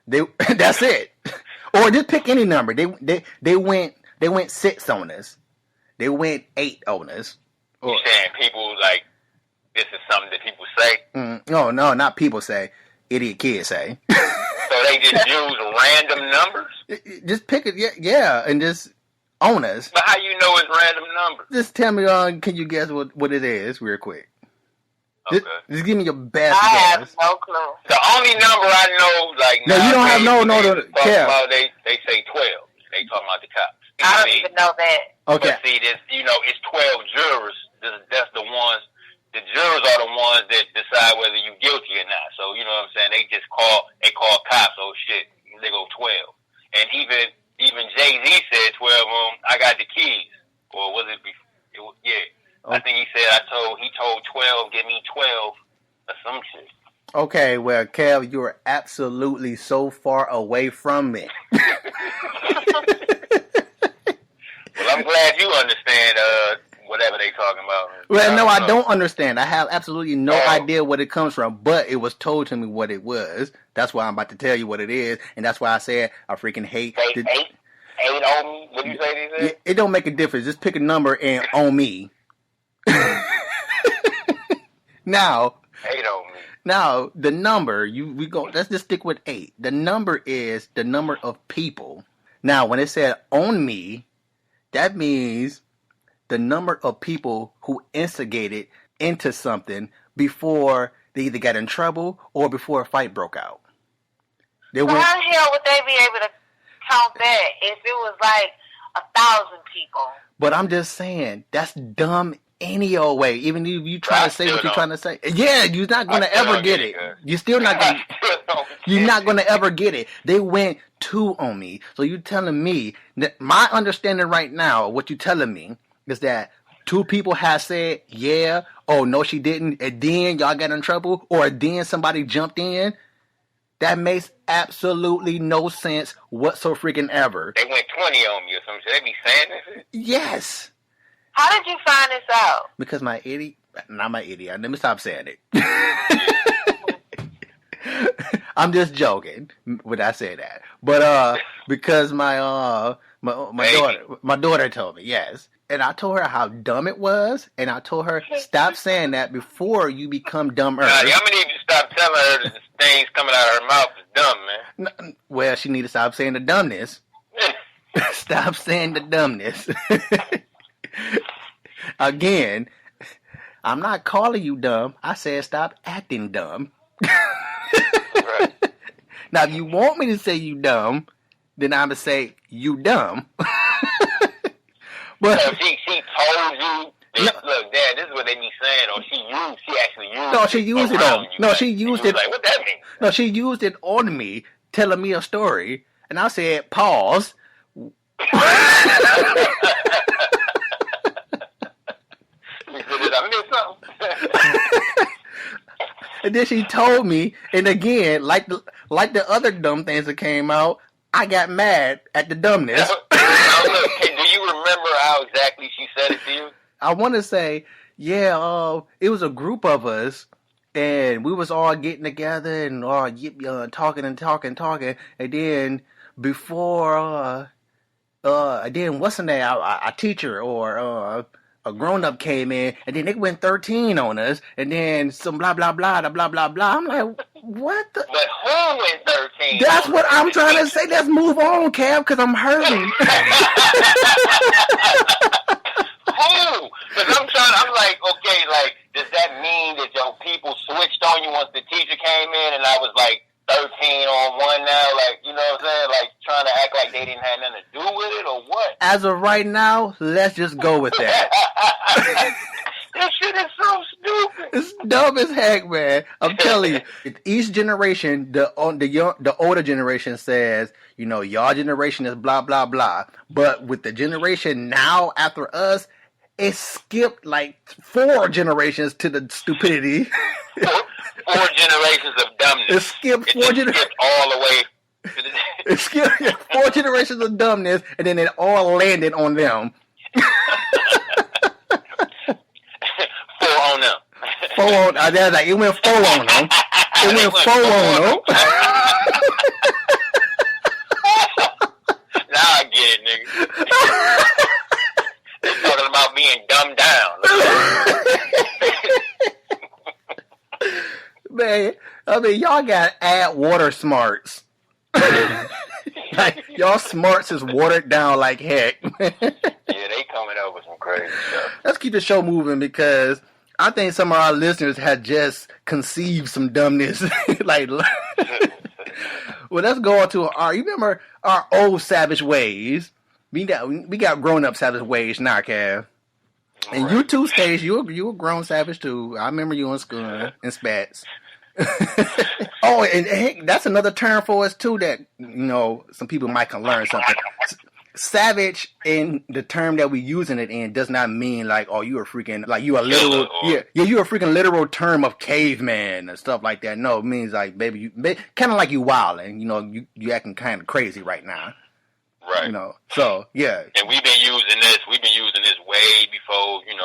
They that's it. Or just pick any number. They went 6 on us. They went 8 on us. You saying people like this is something that people say? No, not people say. Idiot kids say. So they just use random numbers? Just pick it, yeah, and just own us. But how you know it's random numbers? Just tell me, can you guess what it is real quick? Okay. Just give me your best I guess. have no clue. The only number I know, like, no, you don't have they say 12. They talking about the cops. I don't even know that. Okay. But see, this, it's 12 jurors. That's the ones. The jurors are the ones that decide whether you're guilty or not. So you know what I'm saying? They call cops. Oh shit, they go 12. And even Jay-Z said 12 of them. I got the keys, or was it? Yeah. I think he said he told 12, give me 12 or some shit. Okay, well, Kev, you are absolutely so far away from me. Well, I'm glad you understand whatever they talking about. Well, no, I don't understand. I have absolutely no idea what it comes from, but it was told to me what it was. That's why I'm about to tell you what it is, and that's why I said I freaking hate... Eight on me? What do you say they said? It don't make a difference. Just pick a number and on me. Now... 8 on me. Now, the number, let's just stick with 8. The number is the number of people. Now, when it said on me, that means the number of people who instigated into something before they either got in trouble or before a fight broke out. How the hell would they be able to count that if it was like 1,000 people? But I'm just saying, that's dumb any old way. Even if you try to say what you're trying to say. Yeah, you're not going to ever get it. You're still not going to. You're not going to ever get it. They went 2 on me. So you're telling me that my understanding right now, what you're telling me, is that 2 people have said, yeah, oh, no, she didn't, and then y'all got in trouble, or then somebody jumped in. That makes absolutely no sense whatsoever freaking ever. They went 20 on me or something. Should they be saying this? Yes. How did you find this out? Because not my idiot. Let me stop saying it. I'm just joking when I say that. But because my daughter told me, yes. And I told her how dumb it was, and I told her, stop saying that before you become dumber. I'm going to need you to stop telling her that the things coming out of her mouth is dumb, man. Well, she need to stop saying the dumbness. Stop saying the dumbness. Again, I'm not calling you dumb. I said stop acting dumb. Right. Now, if you want me to say you dumb, then I'm going to say you dumb. But so she told you, look, Dad, this is what they be saying, or she actually used it. No, she used it on. No, she used it. Like, what that mean? No, she used it on me, telling me a story, and I said, pause. And then she told me, and again, like the other dumb things that came out, I got mad at the dumbness. Now, look, do you remember how exactly she said it to you? I want to say, yeah, it was a group of us, and we was all getting together and talking, and then before, then what's the name? A teacher or a grown-up came in, and then they went 13 on us, and then some blah, blah, blah, blah, blah, blah. I'm like, what the? But who went 13? That's what I'm trying to say. Let's move on, Cav, because I'm hurting. Who? Because I'm like, okay, like, does that mean that your people switched on you once the teacher came in, and I was like 13 on one now? Like, you know what I'm saying? Like, trying to act like they didn't have nothing to do with it, or what? As of right now, let's just go with that. This shit is so stupid. It's dumb as heck, man. I'm telling you. Each generation, the older generation says, y'all generation is blah, blah, blah. But with the generation now after us, it skipped like 4 generations to the stupidity. Four generations of dumbness. It skipped 4 generations. All the way. It skipped 4 generations of dumbness, and then it all landed on them. 4 on them. 4 on. It went 4 on them. It went 4 on them. I mean, y'all got add water smarts. Like, y'all smarts is watered down like heck. Yeah, they coming up with some crazy stuff. Let's keep the show moving because I think some of our listeners had just conceived some dumbness. Like, well, let's go on to you remember our old savage ways. We got grown up savage ways now, Kev. And you too, Stace. You were grown savage too. I remember you in school in spats. Oh, and hey, that's another term for us too that some people might can learn something. Savage in the term that we using it in does not mean like, oh, you a freaking like you a literal you a freaking literal term of caveman and stuff like that. No, it means like baby, you kind of like you wilding. You acting kind of crazy right now. Right. So yeah. And we've been using this way before, and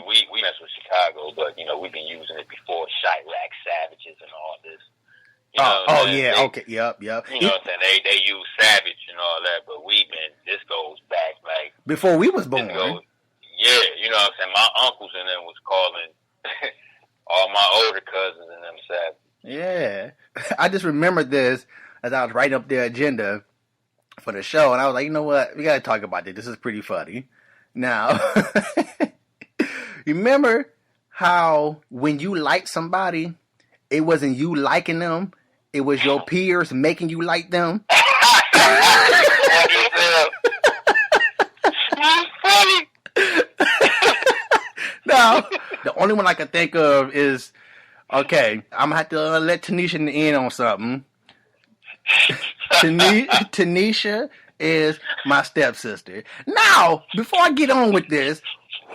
we mess with Chicago, but we've been using it before Chirac savages and all this. Okay, yep. You know what I'm saying? They use savage and all that, but this goes back like before we was born. You know what I'm saying? My uncles and them was calling all my older cousins and them savage. Yeah. I just remembered this as I was writing up the agenda for the show, and I was like, you know what? We gotta talk about this. This is pretty funny. Now, remember how when you like somebody, it wasn't you liking them, it was your peers making you like them? Now, the only one I can think of is, okay, I'm gonna have to let Tanisha in on something. Tanisha is my stepsister. Now, before I get on with this,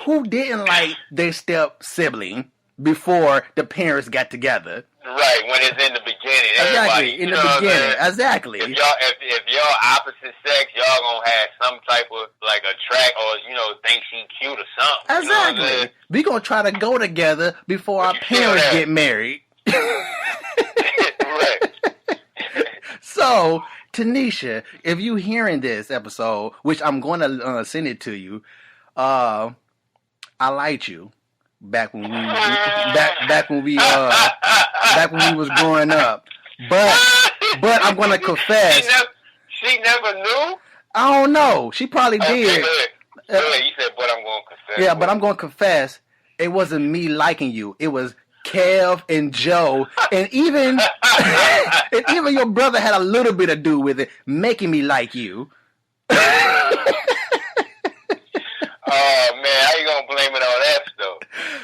who didn't like their step sibling before the parents got together? Right, when it's in the beginning. Exactly, in the beginning. Exactly. If y'all opposite sex, y'all gonna have some type of like a track or think she cute or something. Exactly. We gonna try to go together before our parents get married. Right. So, Tanisha, if you hearing this episode, which I'm going to send it to you, I liked you back when we was growing up. But I'm going to confess. She never knew? I don't know. She probably did. Go ahead. You said, but I'm going to confess. Yeah, but I'm going to confess. It wasn't me liking you. It was Kev and Joe, and even your brother had a little bit to do with it, making me like you. Oh man, how you gonna blame it on that stuff?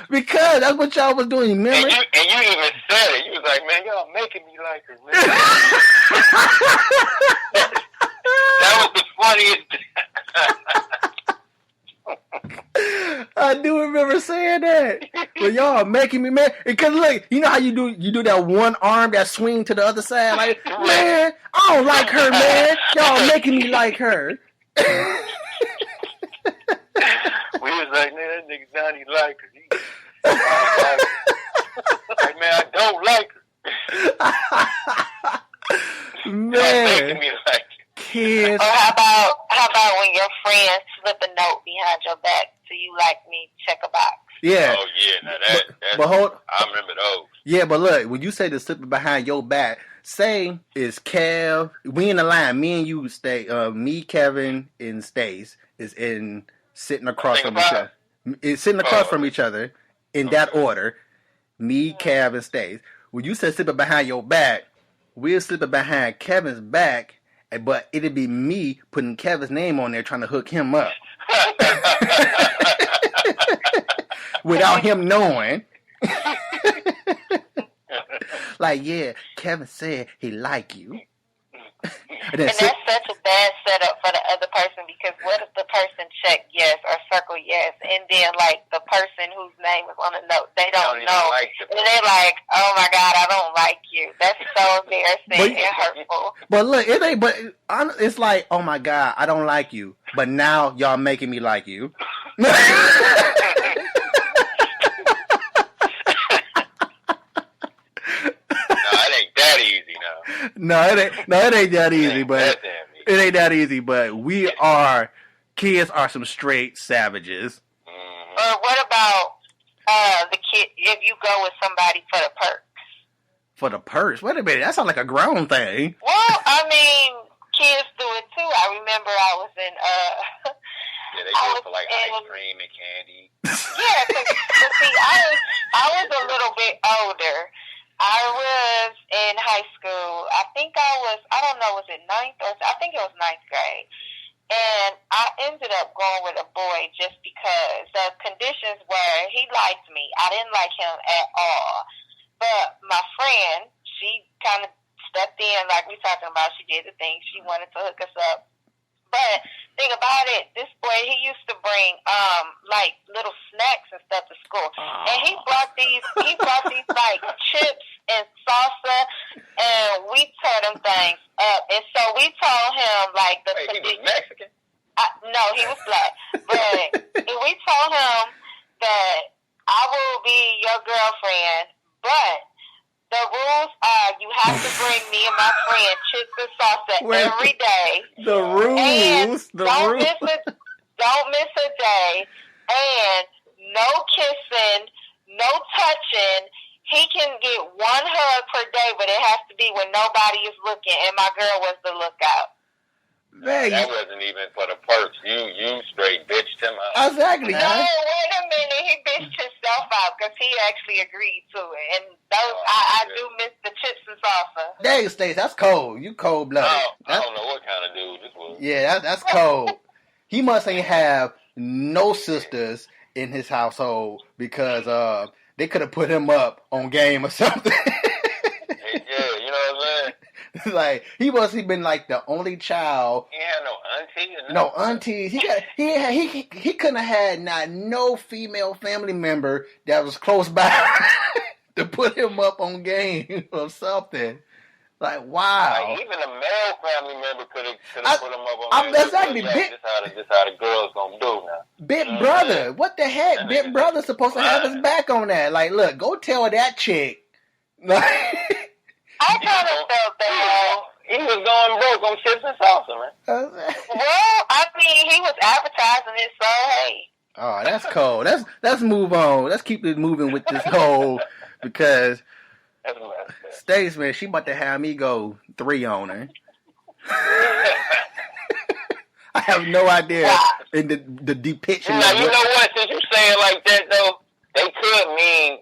Because that's what y'all was doing, remember? And you even said it. You was like, man, y'all making me like her, man. That was the funniest. I do remember saying that. But y'all making me mad. Because look, you know how you do that one arm that swing to the other side? Like, man, I don't like her, man. Y'all making me like her. We was like, man, that nigga Donny like her. Like, man, I don't like her. Man. Making me like her. Kids. Or how about when your friends slip a note behind your back so you like me, check a box? Yeah. Oh yeah, now but hold. I remember those. Yeah, but look, when you say the slipping behind your back, say is Kev. We in the line. Me and you stay. Me, Kevin, and Stace is in sitting across from each other. It's sitting across from each other in that order. Me, Kev, and Stace. When you said slipping behind your back, we're slipping behind Kevin's back. But it'd be me putting Kevin's name on there trying to hook him up. Without him knowing. Like, yeah, Kevin said he like you. And that's such a bad setup for the other person, because what if the person check yes or circle yes, and then like the person whose name is on the note, they don't know, and they're like, oh my God, I don't like you. That's so embarrassing and hurtful. But look, it ain't. But it's like, oh my God, I don't like you. But now y'all making me like you. No, it ain't that easy, but it ain't that easy. But kids are some straight savages. Or what about the kid? If you go with somebody for the perks, For the purse? Wait a minute, that sounds like a grown thing. Well, I mean, kids do it too. I remember I was in yeah, they do it for like ice cream and candy. Yeah, but see, I was a little bit older. I was in high school. I think I don't know, was it ninth or I think it was ninth grade. And I ended up going with a boy just because the conditions were he liked me. I didn't like him at all. But my friend, she kind of stepped in like we talking about. She did the thing. She wanted to hook us up. But think about it, this boy, he used to bring like little snacks and stuff to school. And he brought these like chips and salsa, and we tore them things up. And so we told him like he was Mexican? No, he was black. But we told him that I will be your girlfriend, but the rules are you have to bring me and my friend chips and salsa every day. The rules. Don't miss a day. And no kissing, no touching. He can get one hug per day, but it has to be when nobody is looking. And my girl was the lookout. Man, that wasn't even for the perks. You straight bitched him out. Exactly. No, wait a minute. He bitched himself out because he actually agreed to it. And those, I do miss the chips and salsa. Dang, Stace, that's cold. You cold blooded. I don't know what kind of dude this was. Yeah, that's cold. He must ain't have no sisters in his household because they could have put him up on game or something. Yeah, you know what I'm saying? Like he must have been like the only child. He had no auntie. No aunties. He couldn't have had no female family member that was close by to put him up on game or something. Like wow. Like, even a male family member could have put him up on game. Exactly. This how the girls gonna do now. Big brother, what the heck? Big brother's supposed to have his back on that. Like, look, go tell that chick. I kind of felt that. He was going broke on chips and salsa, man. Well, I mean, he was advertising it, so hey. Oh, that's cold. Let's move on. Let's keep it moving with this whole because Stace, man, she about to have me go 3 on her. I have no idea in the depiction. Now, you know what? Since you say it like that, though, they could mean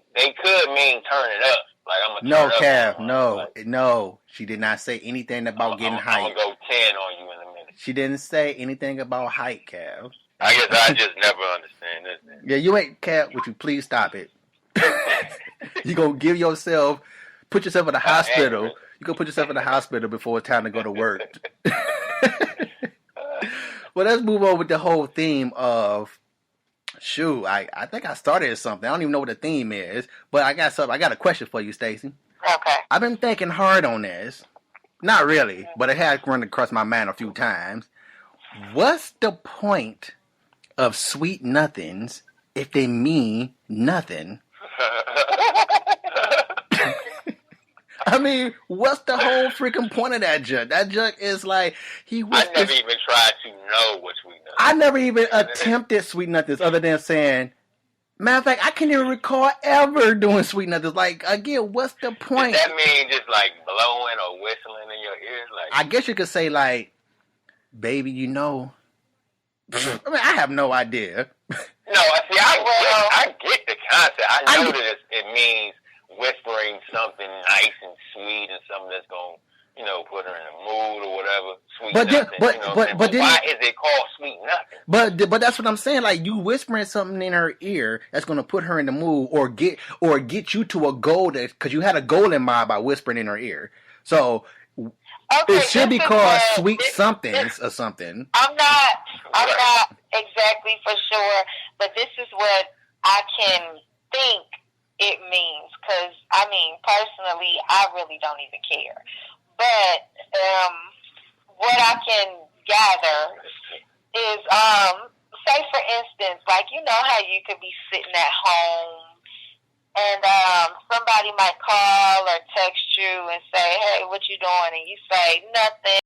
turn it up. Like, I'm gonna turn Cav, no. She did not say anything about getting height. I'm gonna go 10 on you in a minute. She didn't say anything about height, Cav. I guess I just never understand this. Man. Yeah, you ain't, Cav. Would you please stop it? You gonna put yourself in the hospital. You gonna put yourself in the hospital before it's time to go to work. Well, let's move on with the whole theme of. Shoot, I think I started something. I don't even know what the theme is, but I got a question for you, Stacey. Okay. I've been thinking hard on this. Not really, but it has run across my mind a few times. What's the point of sweet nothings if they mean nothing? I mean, what's the whole freaking point of that junk? That junk is like I never even tried to know what sweet nothings. I never even attempted sweet nothings other than saying. Matter of fact, I can't even recall ever doing sweet nothings. Like again, what's the point? Does that mean just like blowing or whistling in your ears? Like I guess you could say like, baby, you know. I mean, I have no idea. No, see, I get the concept. I know that it means whispering something nice and sweet and something that's going to, put her in a mood or whatever. Sweet nothing. But why is it called sweet nothing? But that's what I'm saying. Like you whispering something in her ear that's going to put her in the mood or get you to a goal because you had a goal in mind by whispering in her ear. So it should be called sweet somethings or something. I'm not exactly for sure, but this is what I can think it means, because, personally, I really don't even care. But what I can gather is, say, for instance, like, you know how you could be sitting at home and somebody might call or text you and say, hey, what you doing? And you say, nothing.